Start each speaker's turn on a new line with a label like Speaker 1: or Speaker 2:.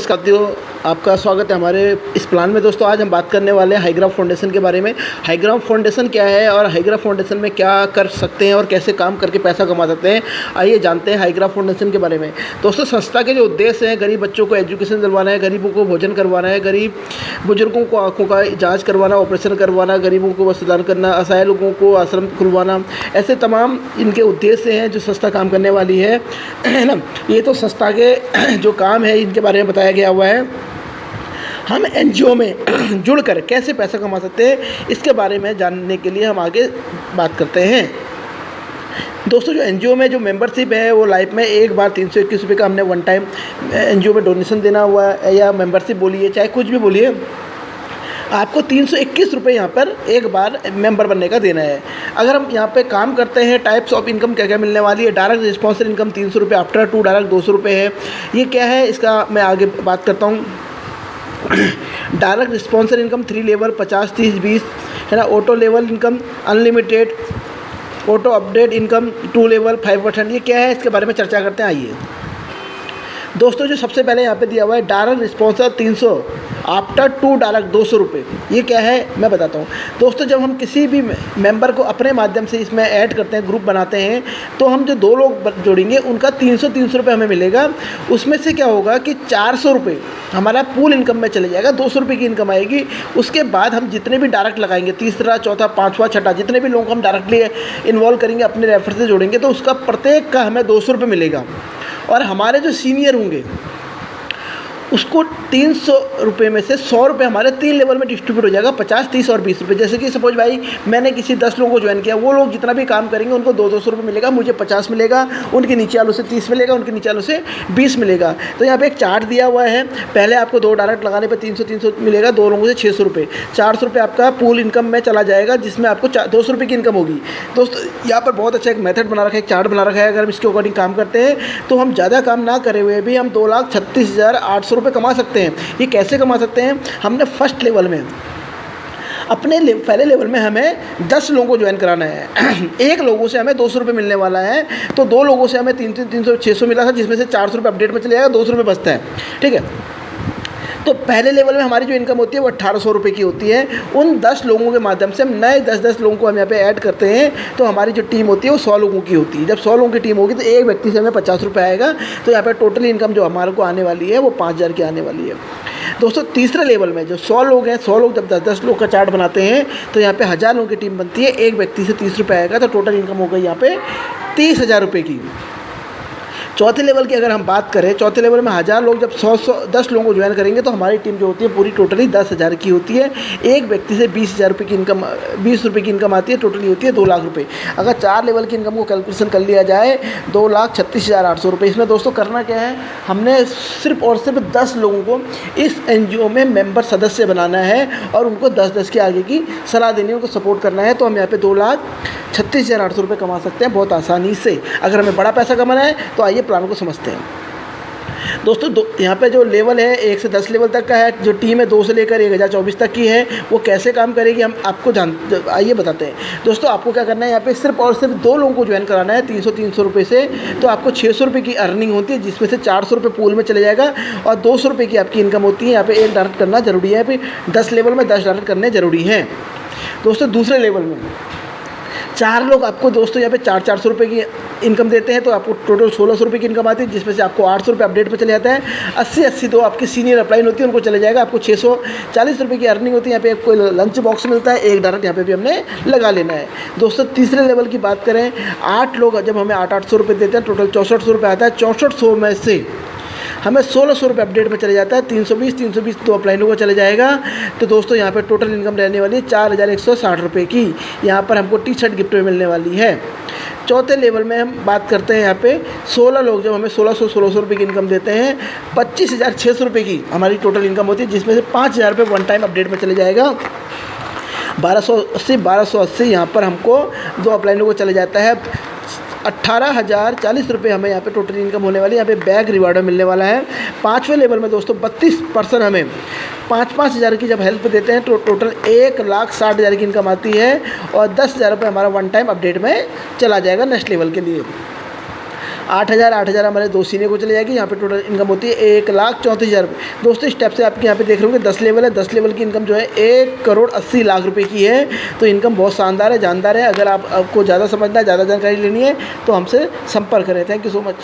Speaker 1: नमस्कार दोस्तों, आपका स्वागत है हमारे इस प्लान में। दोस्तों आज हम बात करने वाले हैं हाईग्राफ फाउंडेशन के बारे में। हाईग्राफ फाउंडेशन क्या है और हाईग्राफ फाउंडेशन में क्या कर सकते हैं और कैसे काम करके पैसा कमा सकते हैं, आइए जानते हैं हाईग्राफ फाउंडेशन के बारे में। दोस्तों संस्था के जो उद्देश्य हैं, गरीब बच्चों को एजुकेशन दिलवाना है, गरीबों को भोजन करवाना है, गरीब बुजुर्गों को आँखों का जाँच करवाना, ऑपरेशन करवाना, गरीबों को वस्त्रदान करना, असहाय लोगों को आश्रम खुलवाना, ऐसे तमाम इनके उद्देश्य हैं जो संस्था काम करने वाली है ना। ये तो संस्था के जो काम है इनके बारे में बताया गया हुआ है। हम एनजीओ में जुड़कर कैसे पैसा कमा सकते हैं इसके बारे में जानने के लिए हम आगे बात करते हैं। दोस्तों जो एनजीओ में जो मेंबरशिप है वो लाइफ में एक बार 321 रुपये का हमने वन टाइम एनजीओ में डोनेशन देना हुआ है, या मेंबरशिप बोलिए चाहे कुछ भी बोलिए, आपको 321 रुपये यहाँ पर एक बार मेंबर बनने का देना है। अगर हम यहाँ पे काम करते हैं, टाइप्स ऑफ इनकम क्या क्या मिलने वाली है। डायरेक्ट रिस्पॉन्सर इनकम 300 रुपये, आफ्टर टू डायरेक्ट 200 रुपये है। ये क्या है इसका मैं आगे बात करता हूँ। डायरेक्ट रिस्पॉन्सर इनकम 3 लेवल 50, 30, 20 है ना। Auto level income unlimited, auto update income 2 level 5%। ये क्या है इसके बारे में चर्चा करते हैं, आइए। दोस्तों जो सबसे पहले यहाँ पे दिया हुआ है डायरेक्ट रिस्पॉन्सर 300, आफ्टर टू डायरेक्ट 200 रुपये। ये क्या है मैं बताता हूँ। दोस्तों जब हम किसी भी मेंबर को अपने माध्यम से इसमें ऐड करते हैं, ग्रुप बनाते हैं, तो हम जो 2 लोग जोड़ेंगे उनका 300 रुपये हमें मिलेगा। उसमें से क्या होगा कि 400 रुपये हमारा पूल इनकम में चले जाएगा, 200 रुपये की इनकम आएगी। उसके बाद हम जितने भी डायरेक्ट लगाएंगे, तीसरा, चौथा, पाँचवा, छठा, जितने भी लोग हम डायरेक्टली इन्वॉल्व करेंगे, अपने रेफर से जोड़ेंगे, तो उसका प्रत्येक का हमें 200 रुपये मिलेगा। और हमारे जो सीनियर होंगे उसको 300 रुपये में से 100 रुपये हमारे 3 लेवल में डिस्ट्रीब्यूट हो जाएगा, 50, 30 और 20 रुपये। जैसे कि सपोज भाई मैंने किसी 10 लोगों को ज्वाइन किया, वो लोग जितना भी काम करेंगे उनको 200 रुपये मिलेगा, मुझे 50 मिलेगा, उनके नीचे वालों से 30 मिलेगा, उनके नीचे वालों से 20 मिलेगा। तो यहाँ पे एक चार्ट दिया हुआ है। पहले आपको 2 डायरेक्ट लगाने पर 300 मिलेगा, 2 लोगों से 600 रुपये, 400 रुपये आपका पूल इनकम में चला जाएगा, जिसमें आपको 200 रुपये की इनकम होगी। दोस्तों यहाँ पर बहुत अच्छा एक मेथड बना रखा है, एक चार्ट बना रखा है। अगर हम इसके अकॉर्डिंग काम करते हैं तो हम ज़्यादा काम ना करे हुए भी हम 2,36,800 रुपये कमा सकते हैं। ये कैसे कमा सकते हैं? हमने फर्स्ट लेवल में अपने पहले लेवल में हमें 10 लोगों को ज्वाइन कराना है। एक लोगों से हमें 200 रुपये मिलने वाला है, तो 2 लोगों से हमें 300 600 मिला था, जिसमें से 400 रुपये अपडेट में चले जाएगा, 200 रुपये बचता है। ठीक है, तो पहले लेवल में हमारी जो इनकम होती है वो 1800 रुपये की होती है। उन 10 लोगों के माध्यम से हम नए 10 लोगों को हम यहाँ पे ऐड करते हैं, तो हमारी जो टीम होती है वो 100 लोगों की होती है। जब 100 लोगों की टीम होगी तो एक व्यक्ति से हमें 50 रुपये आएगा, तो यहाँ पे टोटल इनकम जो हमारे को आने वाली है वो 5000 की आने वाली है। दोस्तों तीसरे लेवल में जो 100 लोग हैं, 100 लोग जब 10 लोग का चार्ट बनाते हैं तो यहाँ पे 1000 लोगों की टीम बनती है, एक व्यक्ति से 30 रुपये आएगा, तो टोटल इनकम हो गई यहाँ पे 30,000 रुपये की। चौथे लेवल की अगर हम बात करें, चौथे लेवल में 1000 लोग जब 10 लोगों को ज्वाइन करेंगे तो हमारी टीम जो होती है पूरी टोटली 10,000 की होती है। एक व्यक्ति से 20,000 रुपये की इनकम, 20 रुपये की इनकम आती है, टोटली होती है 2 लाख रुपये। अगर 4 लेवल की इनकम को कैलकुलेशन कर लिया जाए 2,36,800 रुपये। इसमें दोस्तों करना क्या है, हमने सिर्फ और सिर्फ 10 लोगों को इस एनजीओ में मेंबर सदस्य बनाना है और उनको 10-10 के आगे की सलाह देनी है, उनको सपोर्ट करना है। तो हम यहाँ पे 2,36,800 रुपये कमा सकते हैं बहुत आसानी से। अगर हमें बड़ा पैसा कमाना है तो आइए प्लान को समझते हैं। दोस्तों यहाँ पे जो लेवल है 1 से 10 लेवल तक का है, जो टीम है 2 से लेकर 1024 तक की है, वो कैसे काम करेगी हम आपको आइए बताते हैं। दोस्तों आपको क्या करना है, यहाँ पे सिर्फ और सिर्फ 2 लोगों को ज्वाइन कराना है 300 रुपये से, तो आपको 600 रुपये की अर्निंग होती है, जिसमें से 400 रुपये पूल में चले जाएगा और 200 रुपये की आपकी इनकम होती है। यहाँ पे 1 डायरेक्ट करना जरूरी है, फिर 10 लेवल में 10 डायरेक्ट करने जरूरी हैं। दोस्तों दूसरे लेवल में 4 लोग आपको दोस्तों यहाँ पे 400 रुपये की इनकम देते हैं, तो आपको टोटल 1600 रुपये की इनकम आती है, जिसमें से आपको 800 रुपये अपडेट पे चले जाता है। 80 दो आपकी सीनियर अपलाइन होती है, उनको चले जाएगा। आपको 640 रुपये की अर्निंग होती है। यहाँ पे आपको लंच बॉक्स मिलता है, एक डायरेक्ट यहाँ पे भी हमने लगा लेना है। दोस्तों तीसरे लेवल की बात करें, 8 लोग जब हमें 800 रुपये देते हैं, टोटल 6400 रुपये आता है। 6400 में से हमें 1600 रुपये अपडेट में चले जाता है, 320 तो अपलाइनों को चले जाएगा। तो दोस्तों यहाँ पे टोटल इनकम रहने वाली है 4160 रुपये की। यहाँ पर हमको टी-शर्ट गिफ्ट में मिलने वाली है। चौथे लेवल में हम बात करते हैं, यहाँ पे 16 लोग जब हमें 1600 रुपये की इनकम देते हैं, 25,600 रुपये की हमारी टोटल इनकम होती है, जिसमें से 5000 रुपये वन टाइम अपडेट में चले जाएगा। 1280 यहाँ पर हमको 2 अपलाइनों को चले जाता है। 18,040 रुपये हमें यहाँ पे टोटल इनकम होने वाली है। यहाँ पे बैग रिवार्ड मिलने वाला है। 5वें लेवल में दोस्तों 32% हमें 5-5 हज़ार की जब हेल्प देते हैं तो टोटल 1,60,000 की इनकम आती है और 10,000 रुपये हमारा वन टाइम अपडेट में चला जाएगा नेक्स्ट लेवल के लिए। 8,000 हमारे 2 सीनियर को चले जाएगी। यहाँ पे टोटल इनकम होती है 1,34,000 रुपये। दोस्तों स्टेप से आपके यहाँ पे देख रहे होंगे 10 लेवल है, 10 लेवल की इनकम जो है 1,80,00,000 रुपये की है। तो इनकम बहुत शानदार है, जानदार है। अगर आपको ज़्यादा समझना है, ज़्यादा जानकारी लेनी है तो हमसे संपर्क करें। Thank you so much.